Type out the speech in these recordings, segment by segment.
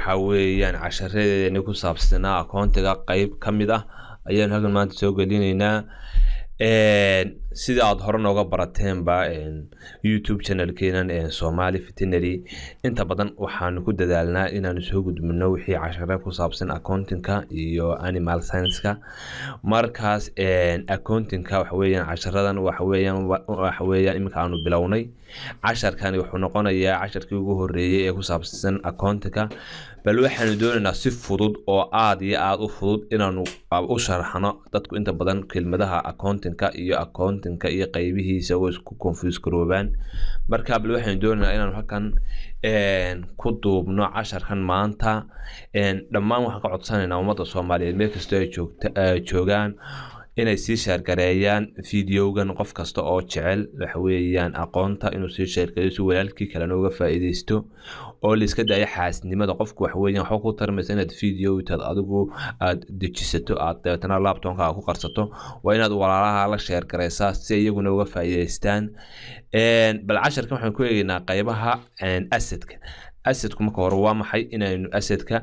waxa weeyaan casharadeenii ku saabsanaa akoontiga qayb ka mid ah ayaan halkan maanta soo gelinaynaa sida aad hore nooga barateenba YouTube channelkeenan Somali Veterinary inta badan waxaan ku dadaalnaa inaan soo gudbino wixii casharada ku saabsan accountingka iyo animal science-ka markaas accountingka waxa weeyaan casharadan waxa weeyaan iminka aanu bilownay casharkani wuxuu noqonayaa casharkii ugu horeeyay ee ku saabsan accountingka bal waxaan doonaynaa si fudud oo aad iyo aad u fudud inaanu u sharaxno dadku inta badan kelmadaha accountingka iyo qaybihiisa oo isku confuse garoobaan marka bal waxaan doonaynaa inaanu halkan ku duubno casharkan maanta dhammaan waxaan ka codsanaynaa ummadda Soomaaliyeed meel kasta ay joogaan inay sii share gareeyaan videogan qof kasta oo jecel waxa weeyaan aqoonta inuu sii share gareeyo si walaalkii kale nooga faa'iideysto oo la iska daayo xaasnimada qofku waxa weeyaan waxa ku tarmaysan inaad video tad adigu aad dejisato aad deetana laptopka ku qarsato waa inaad walaalaha la share gareysaa si iyaguna uga faa'iideystaan bal casharkan waxaan ku eegaynaa qaybaha assetka assetku marka hore waa maxay inaynu assetka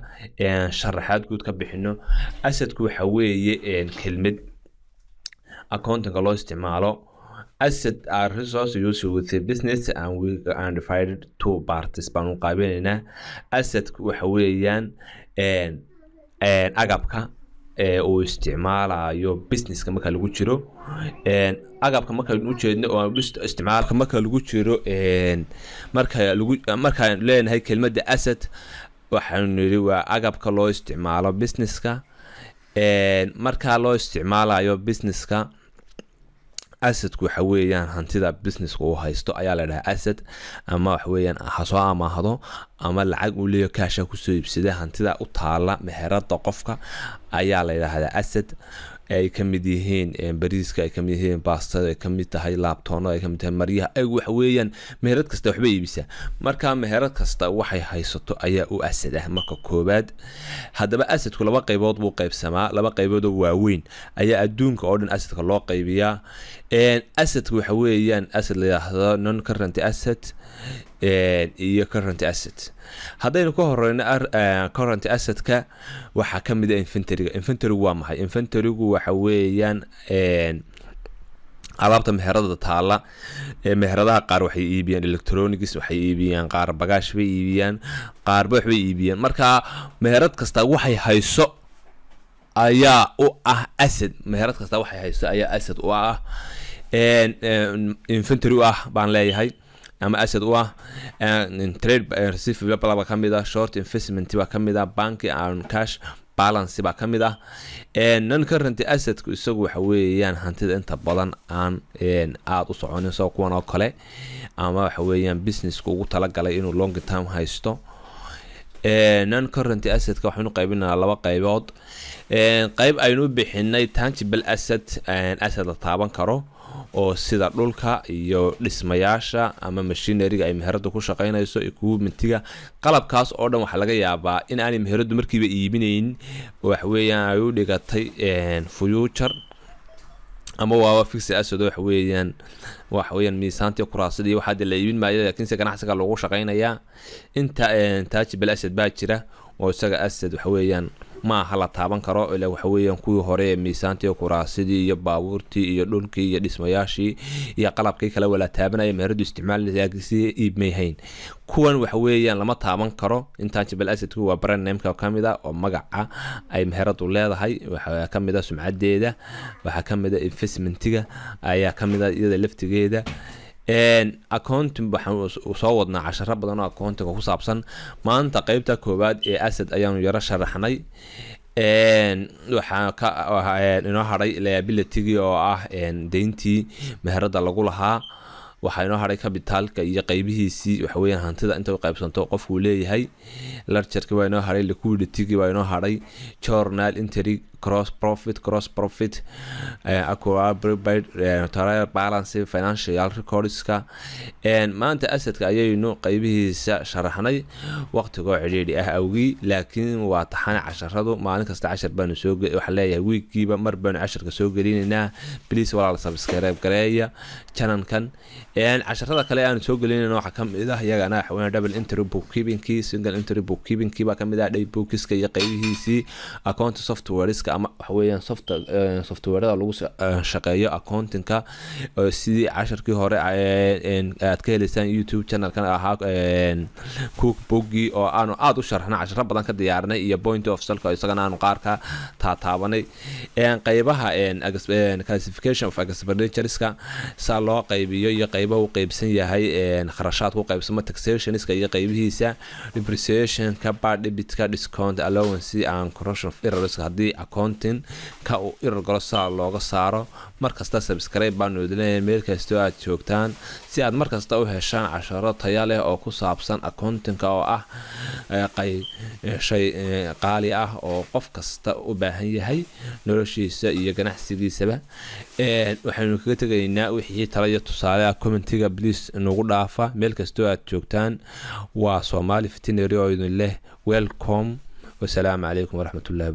sharaxaad guud ka bixino assetku waxa weeye kelmad accounting loo isticmaalo asset are resources used with the business and we are divided two parts baan u qaabeynaa asset waxa weeyaan agabka oo isticmaalayo businesska marka lagu jiro agabka marka uu jeedno oo isticmaalka marka lagu jiro marka leenahay kelmadda asset waxaan niri waa agabka loo isticmaalo businesska marka loo isticmaalayo businesska assetku waxa weeyaan hantida businesska uu haysto ayaa la dhahaa asset ama waxa weeyaan soo amaahdo ama lacag uu leeyahay cash ku soo iibsada hantida u taala meherada qofka ayaa la yiraahdaa asset ay kamid yihiin bariiska ay kamid yihiin baastada ay kamid tahay laptopna ay kamid tahay maryaha ay waxa weeyaan meherad kasta waxba iibisa marka meherad kasta waxay haysato ayaa u asset ah marka koobaad hadaba assetku laba qaybood buu qaybsamaa laba qaybood oo waaweyn ayaa adduunka oo dhan assetka loo qaybiyaa assetku waxa weeyaan asset la yiraahdo non current asset iyo current asset haddaynu ka horeyno current assetka waxa kamid ah inventory waa maxay inventorygu waxa weeyaan alaabta meherada taala meheradaha qaar waxay iibiyaan electronics waxay iibiyaan qaar bagaash bay iibiyaan qaar waxay iibiyaan marka meherad kasta waxay hayso ayaa u ah asset meherad kasta waxay hayso ayaa asset u ah inventory u ah baan leeyahay ama asset u ah trade receivable ba kamida short investment ba kamida bank and cash balance ba kamida non current asset ku isagu waxa weeyaan hantida inta badan aan aad u soconin soo kuwan oo kale ama waxa weeyaan business ku ugu tala galay inuu long term haysto non current asset ka waxaanu qaybinaa laba qaybood qayb aynu bixinay tangible asset asset la taaban karo oo sida dhulka iyo dhismayaasha ama machinery ay meheradu ku shaqeynayso equipmentiga qalabkaas oo dhan waxa laga yaabaa in aan meheradu markiiba iibinayn wax weeyaan ay u dhigatay future ama waa fixed asset wax weeyaan miisaantii kuraasadii waxa la iibin maayo laakiin si ganacsiga lagu shaqeynayaa inta tangible asset baa jira oo isaga asset wax weeyaan ma hala taaban karo ilaa waxa weeyaan kuwii hore miisaantii kuraasadii iyo baabuurtii iyo dhulkii iyo dhismayaashii iyo qalabkii kala wala taabanaya meheradu isticmaalkiisa iibmayhayn kuwan waxa weeyaan lama taaban karo intangible assetku waa brand name-ka kamida oo magaca ay meheradu leedahay waxa kamida sumcadeeda waxa kamida investmentiga ayaa kamida iyada laftigeeda accounting waxaan soo wadnaa casharo badan oo accounting ku saabsan maanta qaybta koobaad ee asset ayaanu yara sharaxnay waxa ka inoo haray liability oo ah deyntii meherada lagu lahaa waxa inoo haray capitalka iyo qaybihiisii waxa weeyaan hantida inta uu qaybsanto qofku leeyahay ledgerka waa inoo haray liquidity waa inoo haray journal entry cross profit accurate trial balance financial recordska maanta assetka ayaynu qaybihiisa sharaxnay waqtiga ciriiri ah awgi laakiin waa taxan casharadu maalin kasta cashar baan soo waxa leeyahay weekkiiba mar baan casharka soo gelinayna please walaal subscribe gareeya channelkan casharada kale aan soo gelinayna waxa kamid ah iyagana xawaan double entry bookkeeping single entry bookkeeping ba kamid ah day bookska iyo qaybihiisi account softwareska ama waxa weeyaan softwareda lagu shaqeeyo accountingka sidii casharkii hore aad ka helaysaan YouTube channelkan ahaa cookbooki oo aanu aad u sharxnay casharo badan ka diyaarnay iyo point of sale isagana aanu qaarka taabanay qaybaha classification of expenditureska sa loo qaybiyo iyo qaybaha uu qaybsan yahay kharashaad ku qaybsamo taxationska iyo qaybihiisa depreciation ka bad debitka discount allowance and correction of errors hadii accounting ka uu error galo sa looga saaro markasta subscribe baan idinleeyahay meel kasta aad joogtaan si aad markasta u heshaan casharo tayo leh oo ku saabsan accounting oo ah shay qaali ah oo qof kasta u baahan yahay noloshiisa iyo ganacsigiisaba waxaanu kaga tagaynaa wixii talo iyo tusaale commentiga please nagu dhaafa meel kasta aad joogtaan waa Somali Veterinary oo idin leh welcome والسلام عليكم ورحمة الله.